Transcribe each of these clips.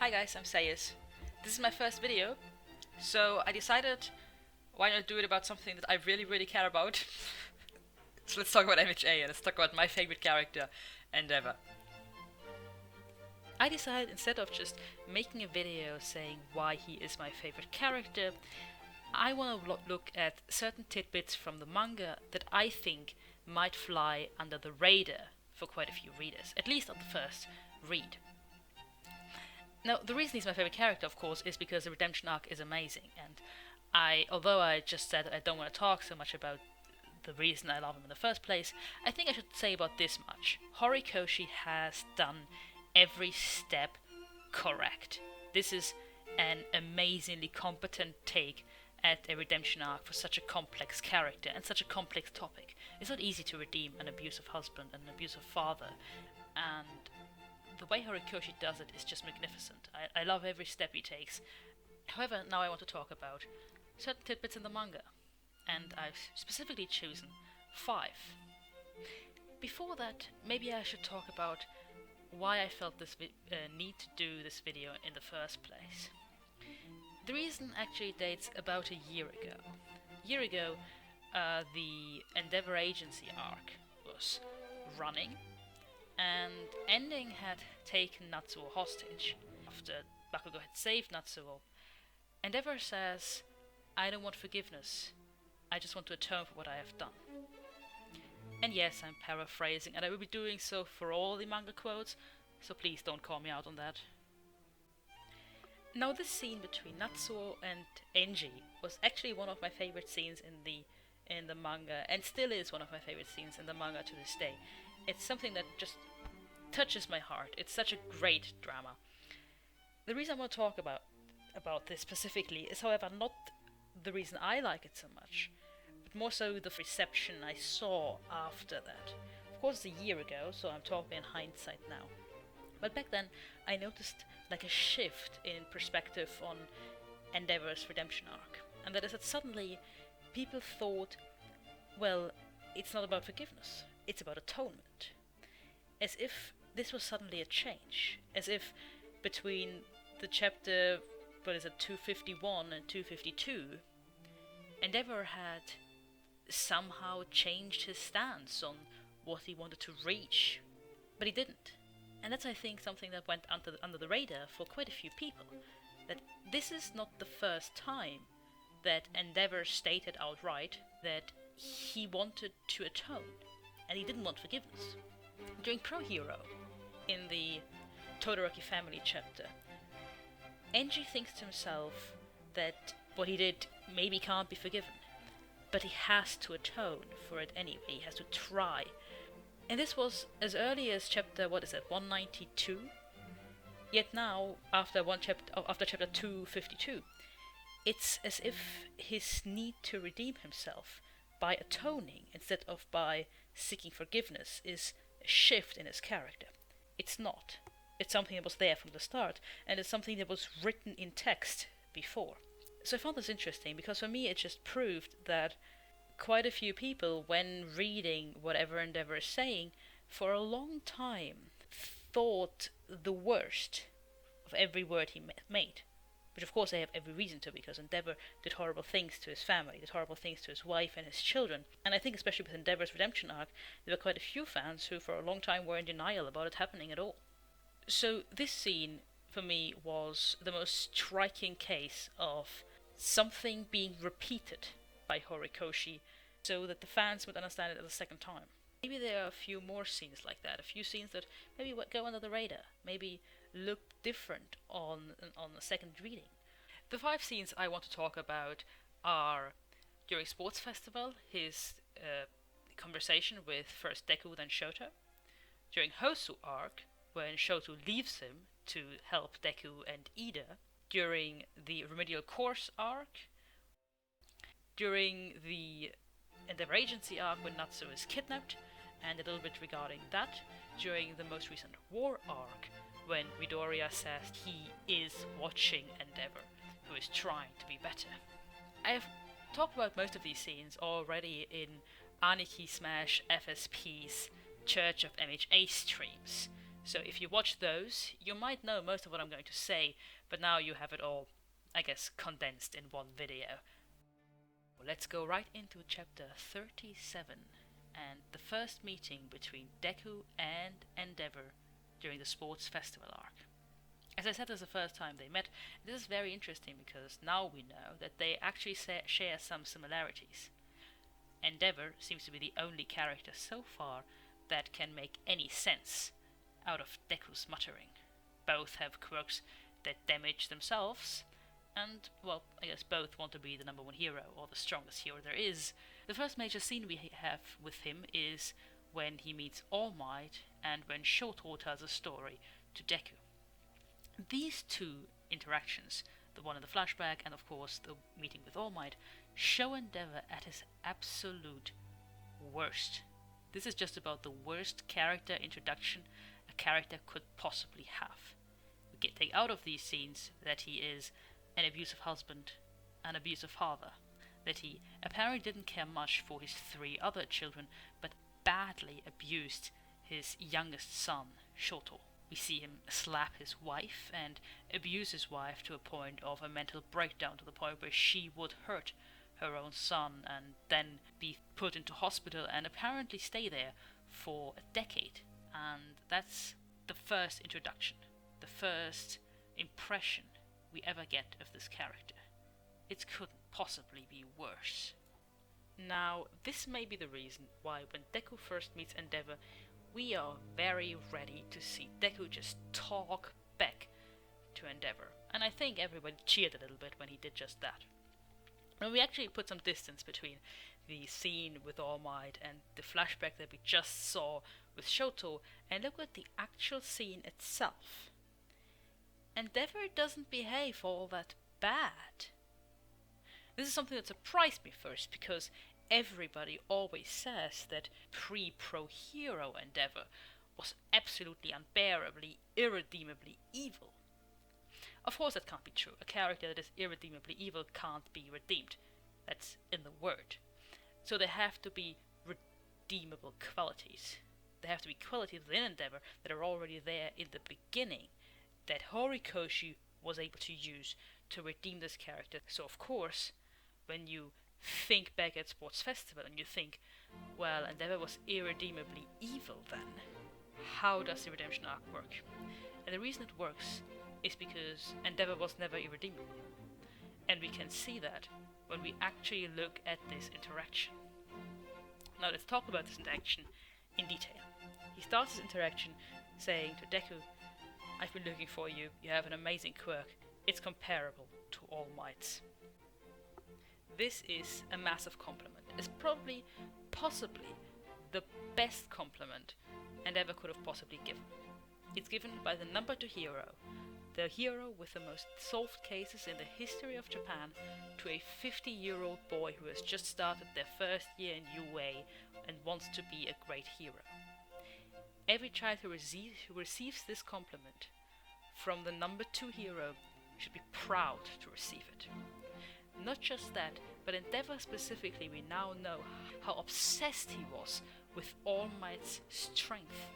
Hi guys, I'm Sayes. This is my first video, so I decided why not do it about something that I really care about. So let's talk about MHA and let's talk about my favorite character, Endeavor. I decided instead of just making a video saying why he is my favorite character, I want to look at certain tidbits from the manga that I think might fly under the radar for quite a few readers, at least on the first read. Now, the reason he's my favorite character, of course, is because the redemption arc is amazing, and although I just said I don't want to talk so much about the reason I love him in the first place, I think I should say about this much. Horikoshi has done every step correct. This is an amazingly competent take at a redemption arc for such a complex character and such a complex topic. It's not easy to redeem an abusive husband and an abusive father, and the way Horikoshi does it is just magnificent. I love every step he takes. However, now I want to talk about certain tidbits in the manga, and I've specifically chosen 5. Before that, maybe I should talk about why I felt this need to do this video in the first place. The reason actually dates about a year ago. A year ago, the Endeavor Agency arc was running, and Ending had taken Natsuo hostage. After Bakugo had saved Natsuo, Endeavor says, "I don't want forgiveness, I just want to atone for what I have done." And yes, I'm paraphrasing, and I will be doing so for all the manga quotes, so please don't call me out on that. Now, this scene between Natsuo and Enji was actually one of my favorite scenes in the manga, and still is one of my favorite scenes in the manga to this day. It's something that just touches my heart. It's such a great drama. The reason I want to talk about this specifically is, however, not the reason I like it so much, but more so the reception I saw after that. Of course, it's a year ago, so I'm talking in hindsight now. But back then, I noticed like a shift in perspective on Endeavor's redemption arc, and that is that suddenly people thought, well, it's not about forgiveness, it's about atonement. As if this was suddenly a change, as if between the chapter, 251 and 252, Endeavor had somehow changed his stance on what he wanted to reach, but he didn't. And that's, I think, something that went under the radar for quite a few people, that this is not the first time that Endeavor stated outright that he wanted to atone, and he didn't want forgiveness. During Pro Hero, in the Todoroki family chapter, Enji thinks to himself that what he did maybe can't be forgiven, but he has to atone for it anyway, he has to try. And this was as early as chapter, 192? Yet now, after chapter 252, it's as if his need to redeem himself by atoning instead of by seeking forgiveness is a shift in his character. It's not. It's something that was there from the start, and it's something that was written in text before. So I found this interesting because for me it just proved that quite a few people, when reading whatever Endeavor is saying, for a long time thought the worst of every word he made. Which of course they have every reason to, because Endeavor did horrible things to his family, did horrible things to his wife and his children. And I think especially with Endeavor's redemption arc, there were quite a few fans who for a long time were in denial about it happening at all. So this scene, for me, was the most striking case of something being repeated by Horikoshi so that the fans would understand it at a second time. Maybe there are a few more scenes like that, a few scenes that maybe would go under the radar, maybe look different on a second reading. The 5 scenes I want to talk about are during Sports Festival, his conversation with first Deku then Shoto, during Hosu arc, when Shoto leaves him to help Deku and Ida, during the Remedial Course arc, during the Endeavor Agency arc when Natsu is kidnapped, and a little bit regarding that, during the most recent War arc, when Midoriya says he is watching Endeavor, who is trying to be better. I have talked about most of these scenes already in Aniki Smash FSP's Church of MHA streams, So if you watch those, you might know most of what I'm going to say, but now you have it all, I guess, condensed in one video. Let's go right into chapter 37, and the first meeting between Deku and Endeavor during the sports festival arc. As I said, this is the first time they met. This is very interesting because now we know that they actually share some similarities. Endeavor seems to be the only character so far that can make any sense out of Deku's muttering. Both have quirks that damage themselves, and, well, I guess both want to be the number one hero, or the strongest hero there is. The first major scene we have with him is when he meets All Might, and when Shoto tells a story to Deku. These two interactions, the one in the flashback and of course the meeting with All Might, show Endeavor at his absolute worst. This is just about the worst character introduction a character could possibly have. We take out of these scenes that he is an abusive husband, an abusive father, that he apparently didn't care much for his 3 other children, but badly abused his youngest son, Shoto. We see him slap his wife and abuse his wife to a point of a mental breakdown, to the point where she would hurt her own son and then be put into hospital and apparently stay there for a decade. And that's the first introduction, the first impression we ever get of this character. It couldn't possibly be worse. Now, this may be the reason why when Deku first meets Endeavor, we are very ready to see Deku just talk back to Endeavor. And I think everybody cheered a little bit when he did just that. And we actually put some distance between the scene with All Might and the flashback that we just saw with Shoto, and look at the actual scene itself. Endeavor doesn't behave all that bad. This is something that surprised me first, because everybody always says that pre-Pro Hero Endeavor was absolutely unbearably, irredeemably evil. Of course that can't be true. A character that is irredeemably evil can't be redeemed. That's in the word. So there have to be redeemable qualities. There have to be qualities within Endeavor that are already there in the beginning, that Horikoshi was able to use to redeem this character. So of course, when you think back at Sports Festival and you think, well, Endeavor was irredeemably evil then, how does the redemption arc work? And the reason it works is because Endeavor was never irredeemable. And we can see that when we actually look at this interaction. Now let's talk about this interaction in detail. He starts his interaction saying to Deku, "I've been looking for you, you have an amazing quirk, it's comparable to All Might's." This is a massive compliment. It's probably, possibly, the best compliment Endeavor could have possibly given. It's given by the number 2 hero, the hero with the most solved cases in the history of Japan, to a 50-year-old boy who has just started their first year in UA and wants to be a great hero. Every child who receives this compliment from the number 2 hero should be proud to receive it. Not just that, but Endeavor specifically, we now know how obsessed he was with All Might's strength.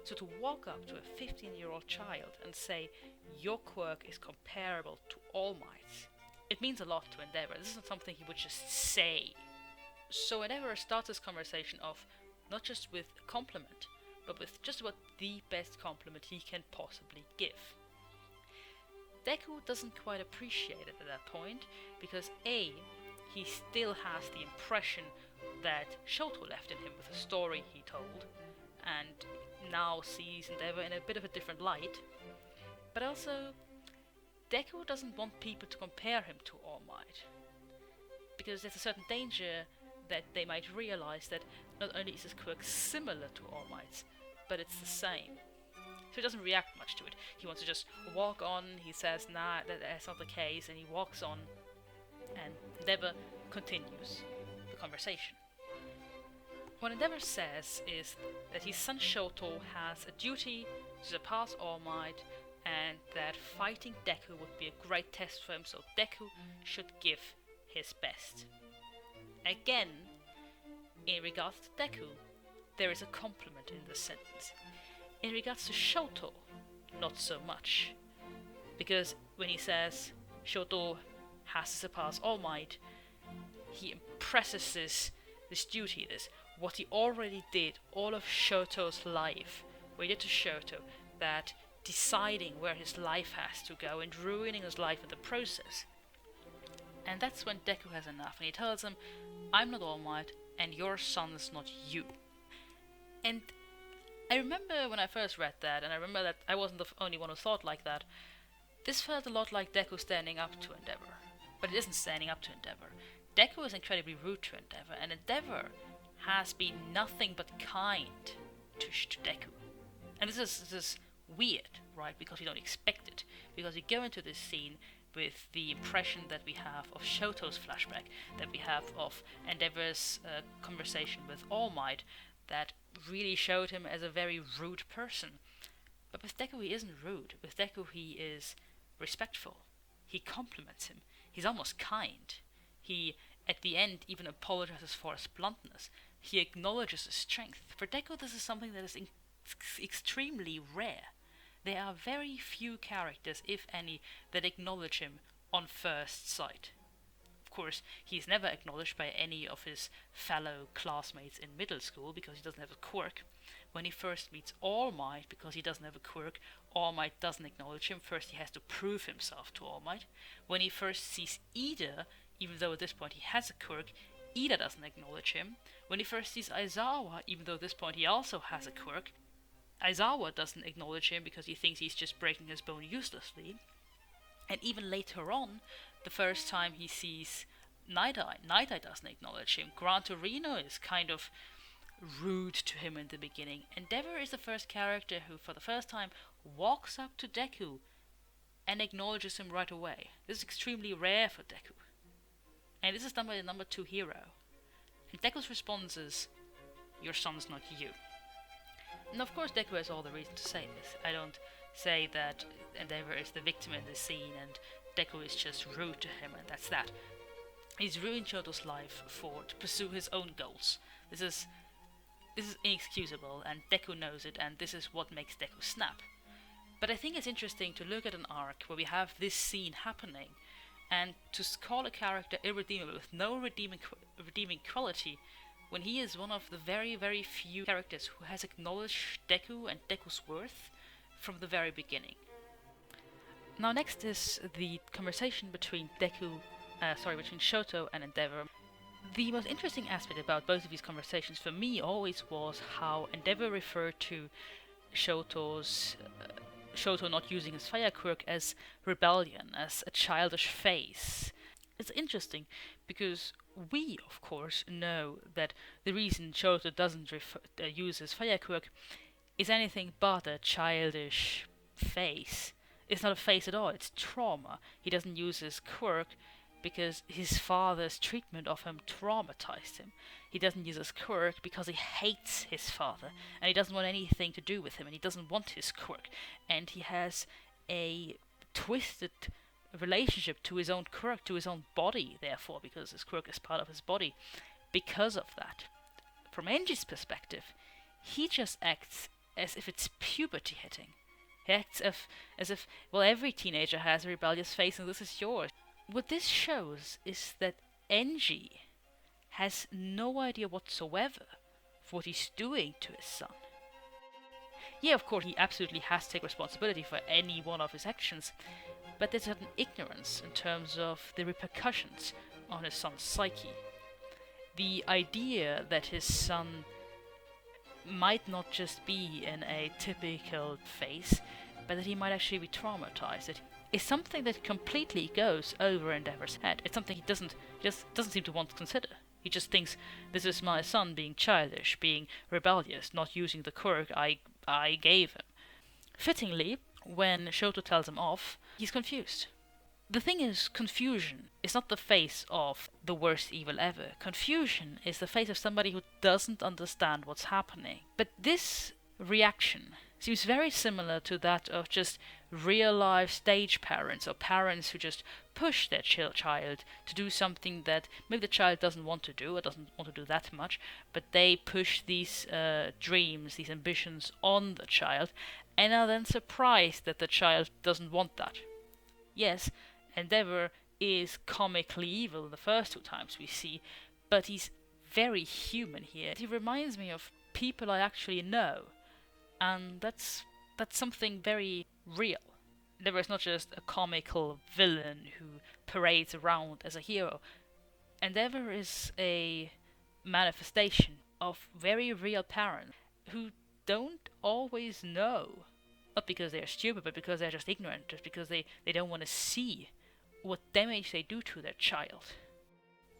So to walk up to a 15-year-old child and say, your quirk is comparable to All Might's, it means a lot to Endeavor. This isn't something he would just say. So Endeavor starts this conversation off not just with a compliment, but with just about the best compliment he can possibly give. Deku doesn't quite appreciate it at that point, because A, he still has the impression that Shoto left in him with the story he told, and now sees Endeavor in a bit of a different light. But also, Deku doesn't want people to compare him to All Might, because there's a certain danger that they might realize that not only is his quirk similar to All Might's, but it's the same. So he doesn't react much to it. He wants to just walk on. He says, nah, that's not the case, and he walks on, and Endeavor continues the conversation. What Endeavor says is that his son Shoto has a duty to surpass All Might, and that fighting Deku would be a great test for him, so Deku should give his best. Again, in regards to Deku, there is a compliment in this sentence. In regards to Shoto, not so much. Because when he says Shoto has to surpass All Might, he impresses this duty, what he already did all of Shoto's life, what he did to Shoto, that deciding where his life has to go and ruining his life in the process. And that's when Deku has enough, and he tells him, I'm not All Might, and your son's not you. And I remember when I first read that, and I remember that I wasn't the only one who thought like that, this felt a lot like Deku standing up to Endeavor. But it isn't standing up to Endeavor. Deku is incredibly rude to Endeavor, and Endeavor has been nothing but kind to Deku. And this is weird, right? Because you don't expect it. Because you go into this scene with the impression that we have of Shoto's flashback, that we have of Endeavor's conversation with All Might, that really showed him as a very rude person. But with Deku he isn't rude. With Deku he is respectful. He compliments him. He's almost kind. He, at the end, even apologizes for his bluntness. He acknowledges his strength. For Deku this is something that is extremely rare. There are very few characters, if any, that acknowledge him on first sight. Of course, he's never acknowledged by any of his fellow classmates in middle school because he doesn't have a quirk. When he first meets All Might, because he doesn't have a quirk, All Might doesn't acknowledge him. First he has to prove himself to All Might. When he first sees Ida, even though at this point he has a quirk, Ida doesn't acknowledge him. When he first sees Aizawa, even though at this point he also has a quirk, Aizawa doesn't acknowledge him because he thinks he's just breaking his bone uselessly. And even later on, the first time he sees Night Eye doesn't acknowledge him. Gran Torino is kind of rude to him in the beginning. Endeavor is the first character who, for the first time, walks up to Deku and acknowledges him right away. This is extremely rare for Deku. And this is done by the number 2 hero. And Deku's response is, your son's not you. And of course Deku has all the reason to say this. I don't say that Endeavor is the victim in this scene and Deku is just rude to him and that's that. He's ruined Shoto's life to pursue his own goals. This is inexcusable and Deku knows it, and this is what makes Deku snap. But I think it's interesting to look at an arc where we have this scene happening and to call a character irredeemable with no redeeming quality when he is one of the very, very few characters who has acknowledged Deku and Deku's worth from the very beginning. Now next is the conversation between between Shoto and Endeavor. The most interesting aspect about both of these conversations for me always was how Endeavor referred to Shoto not using his fire quirk as rebellion, as a childish phase. It's interesting because we, of course, know that the reason Shoto doesn't use his fire quirk is anything but a childish phase. It's not a phase at all, it's trauma. He doesn't use his quirk because his father's treatment of him traumatized him. He doesn't use his quirk because he hates his father, and he doesn't want anything to do with him, and he doesn't want his quirk. And he has a twisted relationship to his own quirk, to his own body, therefore, because his quirk is part of his body. Because of that, from Enji's perspective, he just acts as if it's puberty hitting. He acts as if, well, every teenager has a rebellious phase and this is yours. What this shows is that Enji has no idea whatsoever of what he's doing to his son. Yeah, of course, he absolutely has to take responsibility for any one of his actions, but there's an ignorance in terms of the repercussions on his son's psyche. The idea that his son might not just be in a typical phase, but that he might actually be traumatized, is something that completely goes over Endeavor's head. It's something he just doesn't seem to want to consider. He just thinks, this is my son being childish, being rebellious, not using the quirk I gave him. Fittingly, when Shoto tells him off, he's confused. The thing is, confusion is not the face of the worst evil ever. Confusion is the face of somebody who doesn't understand what's happening. But this reaction seems very similar to that of just real life stage parents, or parents who just push their child to do something that maybe the child doesn't want to do or doesn't want to do that much, but they push these dreams, these ambitions on the child, and are then surprised that the child doesn't want that. Yes, Endeavor is comically evil the first two times we see, but he's very human here. He reminds me of people I actually know, and that's something very real. Endeavor is not just a comical villain who parades around as a hero. Endeavor is a manifestation of very real parents who don't always know. Not because they're stupid, but because they're just ignorant, just because they don't want to see what damage they do to their child.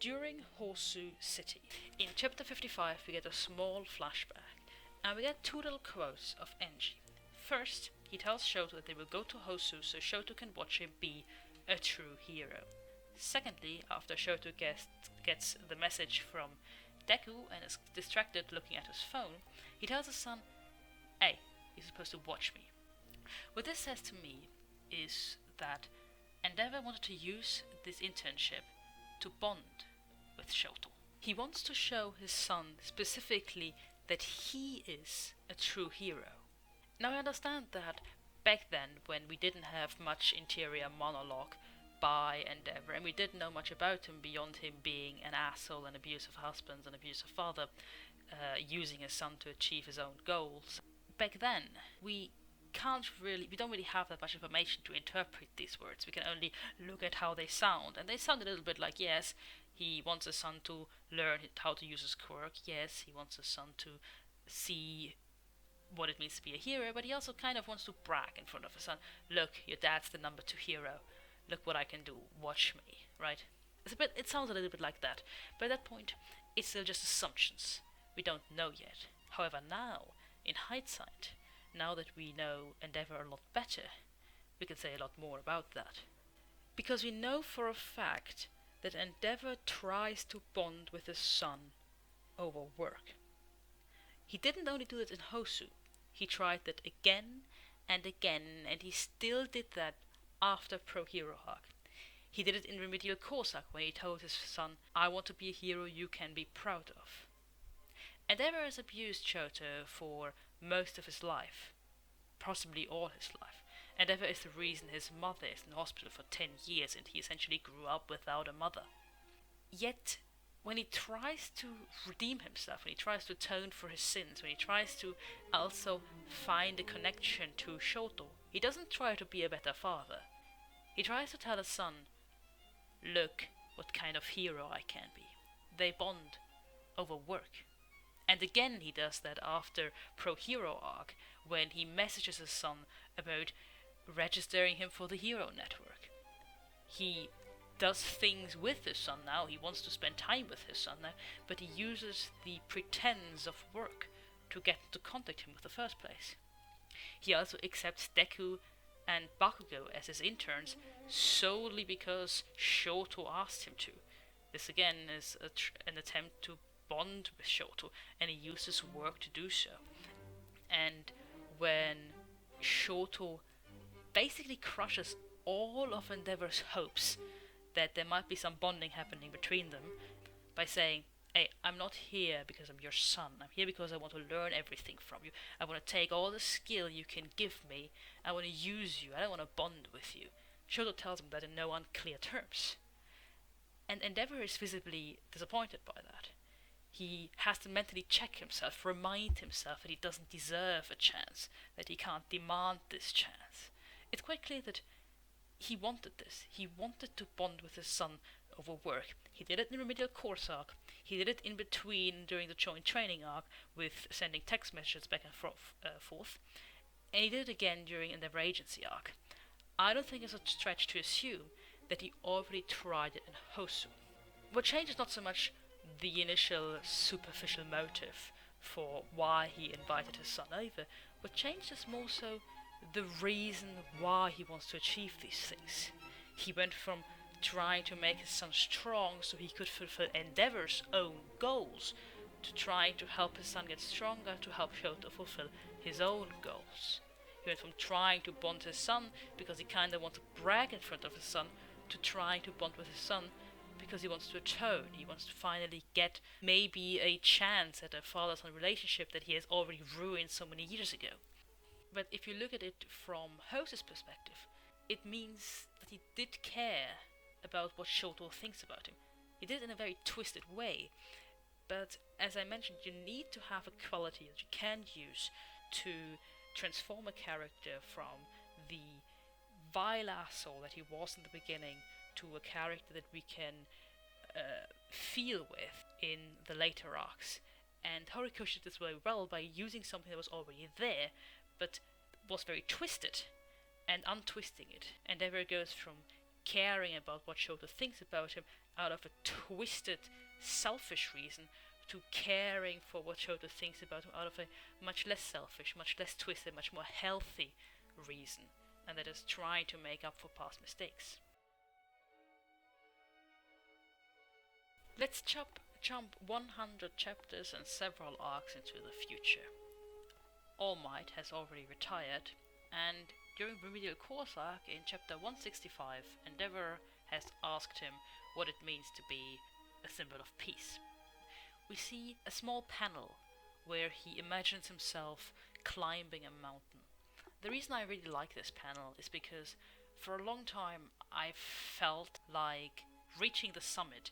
During Horseshoe City, in chapter 55 we get a small flashback, and we get two little quotes of Enji. First, he tells Shoto that they will go to Hosu so Shoto can watch him be a true hero. Secondly, after Shoto gets the message from Deku and is distracted looking at his phone, he tells his son, "Hey, you're supposed to watch me." What this says to me is that Endeavor wanted to use this internship to bond with Shoto. He wants to show his son specifically that he is a true hero. Now I understand that back then, when we didn't have much interior monologue by Endeavor, and we didn't know much about him beyond him being an asshole, an abusive husband, an abusive father, using his son to achieve his own goals. Back then, we don't really have that much information to interpret these words. We can only look at how they sound, and they sound a little bit like, yes, he wants his son to learn how to use his quirk, yes, he wants his son to see what it means to be a hero, but he also kind of wants to brag in front of his son. Look, your dad's the number 2 hero. Look what I can do. Watch me, right? It sounds a little bit like that, but at that point, it's still just assumptions. We don't know yet. However, now, in hindsight, now that we know Endeavor a lot better, we can say a lot more about that. Because we know for a fact that Endeavor tries to bond with his son over work. He didn't only do it in Hosu, he tried that again and again, and he still did that after Pro Hero Arc. He did it in Remedial Corsac when he told his son, "I want to be a hero you can be proud of." Endeavor has abused Shoto for most of his life, possibly all his life. Endeavor is the reason his mother is in hospital for 10 years and he essentially grew up without a mother. Yet, when he tries to redeem himself, when he tries to atone for his sins, when he tries to also find a connection to Shoto, he doesn't try to be a better father. He tries to tell his son, "Look what kind of hero I can be." They bond over work. And again he does that after Pro Hero Arc, when he messages his son about registering him for the Hero Network. He does things with his son now, he wants to spend time with his son now, but he uses the pretense of work to get to contact him in the first place. He also accepts Deku and Bakugo as his interns solely because Shoto asked him to. This again is an attempt to bond with Shoto, and he uses work to do so. And when Shoto basically crushes all of Endeavor's hopes that there might be some bonding happening between them by saying, "Hey, I'm not here because I'm your son. I'm here because I want to learn everything from you. I want to take all the skill you can give me. I want to use you. I don't want to bond with you." Shoto tells him that in no unclear terms. And Endeavor is visibly disappointed by that. He has to mentally check himself, remind himself that he doesn't deserve a chance, that he can't demand this chance. It's quite clear that he wanted this. He wanted to bond with his son over work. He did it in Remedial Course Arc. He did it in between during the joint training arc with sending text messages back and forth. And he did it again during Endeavor Agency arc. I don't think it's a stretch to assume that he already tried it in Hosu. What changed is not so much the initial superficial motive for why he invited his son over. What changed is more so the reason why he wants to achieve these things. He went from trying to make his son strong so he could fulfill Endeavor's own goals to trying to help his son get stronger, to help Shoto fulfill his own goals. He went from trying to bond his son because he kind of wants to brag in front of his son to trying to bond with his son because he wants to atone. He wants to finally get maybe a chance at a father-son relationship that he has already ruined so many years ago. But if you look at it from Hose's perspective, it means that he did care about what Shoto thinks about him. He did it in a very twisted way, but as I mentioned, you need to have a quality that you can use to transform a character from the vile asshole that he was in the beginning to a character that we can feel with in the later arcs. And Horikoshi did this very well by using something that was already there, but was very twisted, and untwisting it. And Endeavor goes from caring about what Shoto thinks about him out of a twisted, selfish reason to caring for what Shoto thinks about him out of a much less selfish, much less twisted, much more healthy reason, and that is trying to make up for past mistakes. Let's jump 100 chapters and several arcs into the future. All Might has already retired, and during Remedial Course arc in chapter 165, Endeavor has asked him what it means to be a symbol of peace. We see a small panel where he imagines himself climbing a mountain. The reason I really like this panel is because for a long time I felt like reaching the summit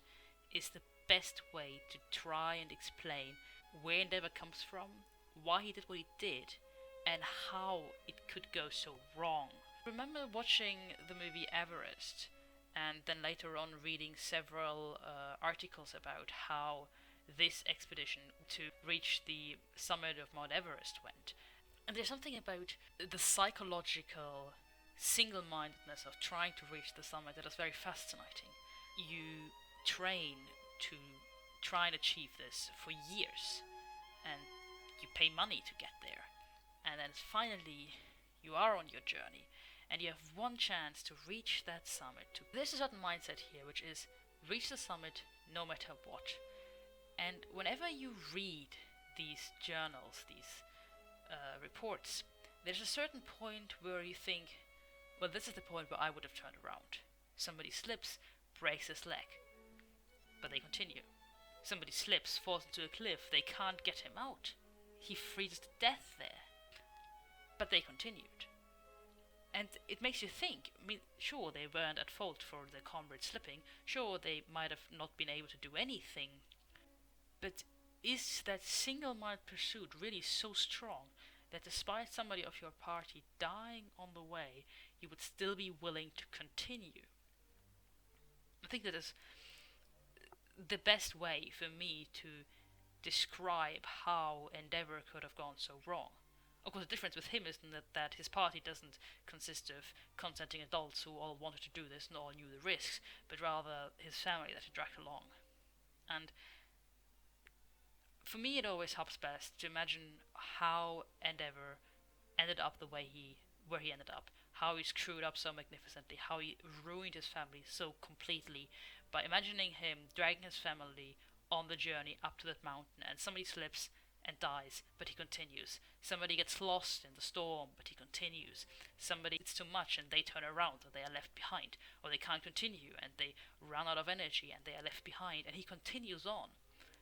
is the best way to try and explain where Endeavor comes from, why he did what he did, and how it could go so wrong. I remember watching the movie Everest, and then later on reading several articles about how this expedition to reach the summit of Mount Everest went. And there's something about the psychological single-mindedness of trying to reach the summit that is very fascinating. You train to try and achieve this for years, and you pay money to get there, and then finally you are on your journey and you have one chance to reach that summit. There's a certain mindset here which is reach the summit no matter what. And whenever you read these journals, these reports, there's a certain point where you think, well, this is the point where I would have turned around. Somebody slips, breaks his leg, but they continue. Somebody slips, falls into a cliff, they can't get him out. He freezes to death there. But they continued. And it makes you think, I mean, sure, they weren't at fault for their comrade slipping, sure, they might have not been able to do anything, but is that single-minded pursuit really so strong that despite somebody of your party dying on the way, you would still be willing to continue? I think that is the best way for me to describe how Endeavor could have gone so wrong. Of course, the difference with him is that his party doesn't consist of consenting adults who all wanted to do this and all knew the risks, but rather his family that he dragged along. And for me, it always helps best to imagine how Endeavor ended up the way where he ended up, how he screwed up so magnificently, how he ruined his family so completely by imagining him dragging his family on the journey up to that mountain, and somebody slips and dies, but he continues. Somebody gets lost in the storm, but he continues. Somebody eats too much and they turn around and they are left behind, or they can't continue and they run out of energy and they are left behind, and he continues on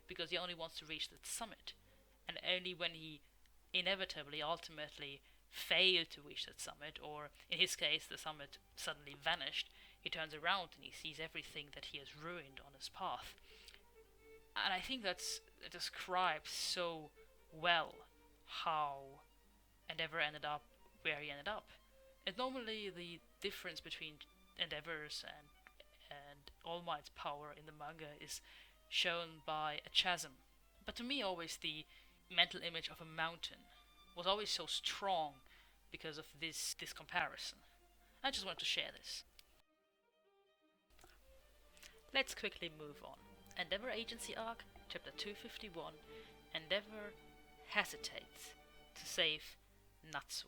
because he only wants to reach the summit. And only when he inevitably, ultimately failed to reach that summit, or in his case the summit suddenly vanished, he turns around and he sees everything that he has ruined on his path. And I think that describes so well how Endeavor ended up where he ended up. And normally the difference between Endeavor's and All Might's power in the manga is shown by a chasm. But to me, always the mental image of a mountain was always so strong because of this comparison. I just wanted to share this. Let's quickly move on. Endeavor Agency Arc, Chapter 251, Endeavor hesitates to save Natsu.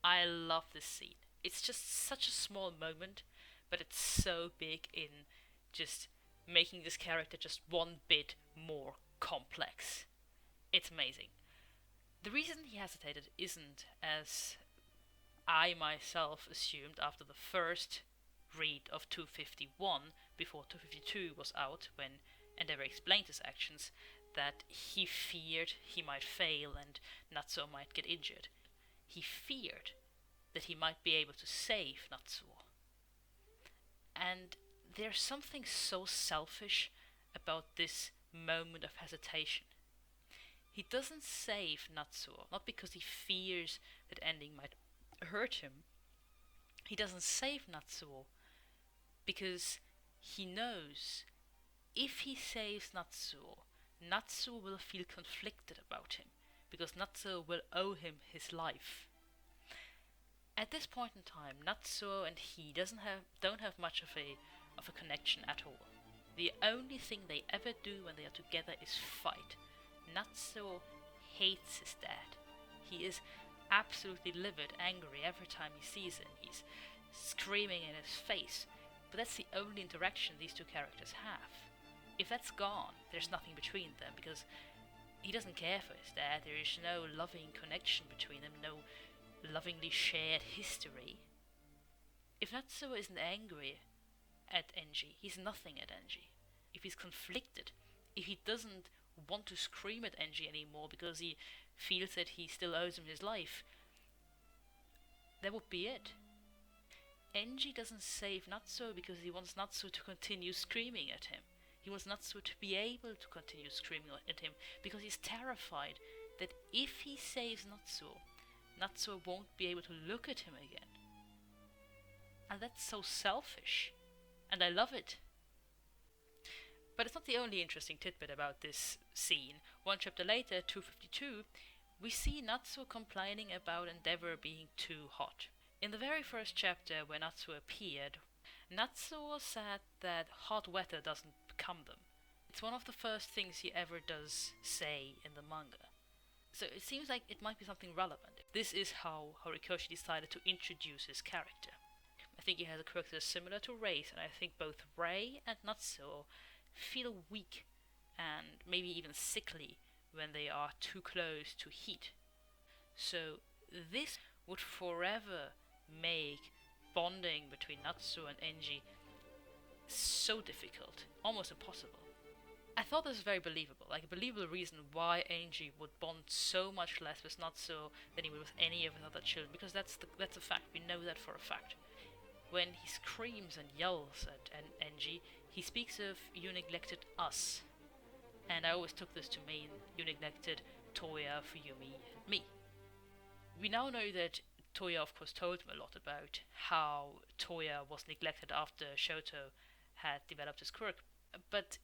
I love this scene. It's just such a small moment, but it's so big in just making this character just one bit more complex. It's amazing. The reason he hesitated isn't, as I myself assumed after the first read of 251, before 252 was out, when Endeavor explained his actions, that he feared he might fail and Natsuo might get injured. He feared that he might be able to save Natsuo. And there's something so selfish about this moment of hesitation. He doesn't save Natsuo, not because he fears that ending might hurt him. He doesn't save Natsuo because he knows if he saves Natsuo, Natsuo will feel conflicted about him, because Natsuo will owe him his life. At this point in time, Natsuo and he don't have much of a connection at all. The only thing they ever do when they are together is fight. Natsuo hates his dad. He is absolutely livid, angry every time he sees him. He's screaming in his face. But that's the only interaction these two characters have. If that's gone, there's nothing between them, because he doesn't care for his dad. There is no loving connection between them, no lovingly shared history. If Natsuo isn't angry at Enji, he's nothing at Enji. If he's conflicted, if he doesn't want to scream at Enji anymore because he feels that he still owes him his life, that would be it. Enji doesn't save Natsuo because he wants Natsuo to continue screaming at him. He wants Natsuo to be able to continue screaming at him because he's terrified that if he saves Natsuo, Natsuo won't be able to look at him again. And that's so selfish. And I love it. But it's not the only interesting tidbit about this scene. One chapter later, 252, we see Natsuo complaining about Endeavor being too hot. In the very first chapter where Natsuo appeared, Natsuo said that hot weather doesn't become them. It's one of the first things he ever does say in the manga. So it seems like it might be something relevant. This is how Horikoshi decided to introduce his character. I think he has a character similar to Rei's, and I think both Rei and Natsuo feel weak and maybe even sickly when they are too close to heat. So this would forever make bonding between Natsuo and Enji so difficult, almost impossible. I thought this was very believable, like a believable reason why Enji would bond so much less with Natsuo than he would with any of his other children, because that's a fact. We know that for a fact. When he screams and yells at Enji, he speaks of "you neglected us," and I always took this to mean you neglected Toya, Fuyumi, and me. We now know that Toya, of course, told him a lot about how Toya was neglected after Shoto had developed his quirk, but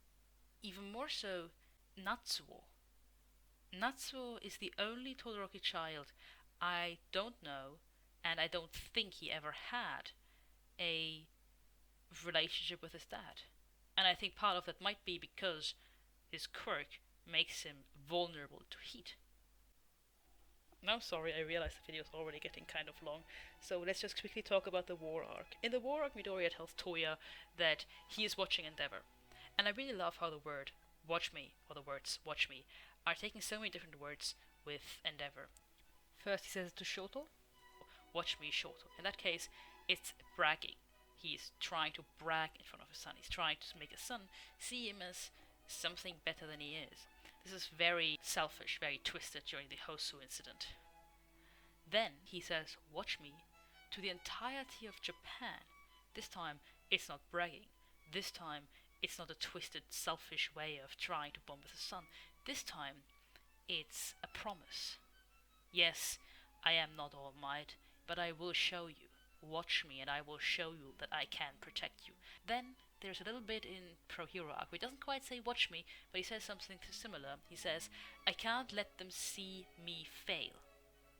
even more so, Natsuo. Natsuo is the only Todoroki child I don't know, and I don't think he ever had, a relationship with his dad. And I think part of that might be because his quirk makes him vulnerable to heat. Now, sorry, I realize the video is already getting kind of long, so let's just quickly talk about the war arc. In the war arc, Midoriya tells Toya that he is watching Endeavor. And I really love how the word "watch me," or the words "watch me," are taking so many different words with Endeavor. First he says it to Shoto, "Watch me, Shoto." In that case, it's bragging. He's trying to brag in front of his son. He's trying to make his son see him as something better than he is. This is very selfish, very twisted during the Hosu incident. Then he says, "Watch me," to the entirety of Japan. This time, it's not bragging. This time, it's not a twisted, selfish way of trying to bond with his son. This time, it's a promise. Yes, I am not All Might, but I will show you. Watch me and I will show you that I can protect you. Then there's a little bit in Pro Hero arc where he doesn't quite say "watch me," but he says something similar. He says, "I can't let them see me fail."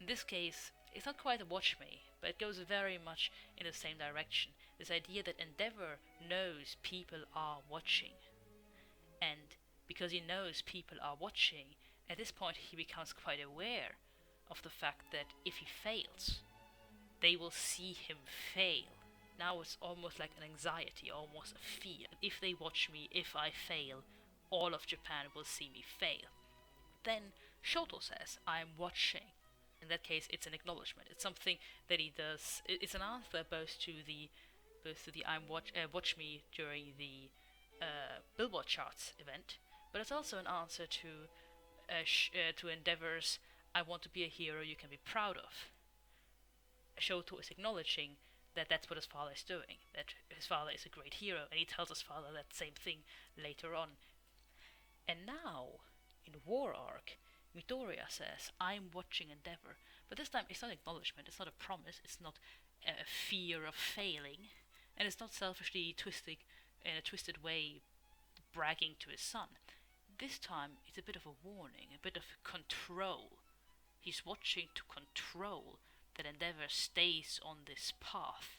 In this case, it's not quite a "watch me," but it goes very much in the same direction. This idea that Endeavor knows people are watching. And because he knows people are watching, at this point he becomes quite aware of the fact that if he fails, they will see him fail. Now it's almost like an anxiety, almost a fear. If they watch me, if I fail, all of Japan will see me fail. Then Shoto says, I'm watching. In that case, it's an acknowledgement. It's something that he does. It's an answer both to the Watch Me during the Billboard charts event, but it's also an answer to endeavors. I want to be a hero you can be proud of. Shoto is acknowledging that that's what his father is doing, that his father is a great hero, and he tells his father that same thing later on. And now, in War Arc, Midoriya says, I'm watching Endeavor. But this time it's not acknowledgement, it's not a promise, it's not a fear of failing, and it's not selfishly twisted in a twisted way bragging to his son. This time it's a bit of a warning, a bit of control. He's watching to control that Endeavor stays on this path.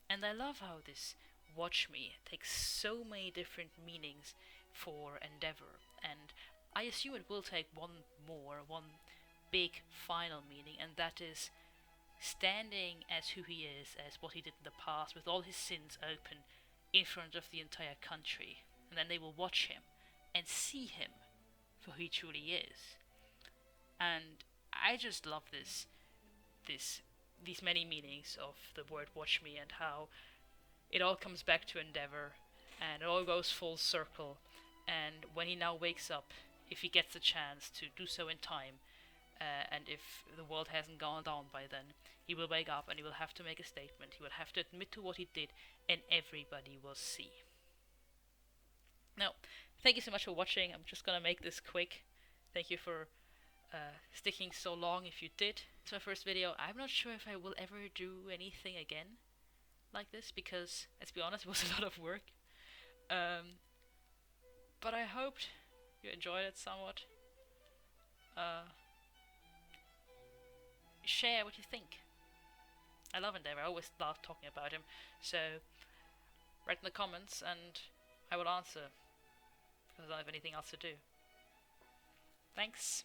And I love how this Watch Me takes so many different meanings for Endeavor, and I assume it will take one big final meaning, and that is standing as who he is, as what he did in the past, with all his sins open in front of the entire country, and then they will watch him and see him for who he truly is. And I just love these many meanings of the word watch me, and how it all comes back to Endeavor and it all goes full circle. And when he now wakes up, if he gets a chance to do so in time, and if the world hasn't gone down by then, he will wake up and he will have to make a statement. He will have to admit to what he did, and everybody will see. Now, thank you so much for watching. I'm just gonna make this quick. Thank you for sticking so long if you did. It's my first video. I'm not sure if I will ever do anything again like this, because, let's be honest, it was a lot of work. But I hoped you enjoyed it somewhat. Share what you think. I love Endeavor. I always love talking about him. So write in the comments and I will answer, because I don't have anything else to do. Thanks.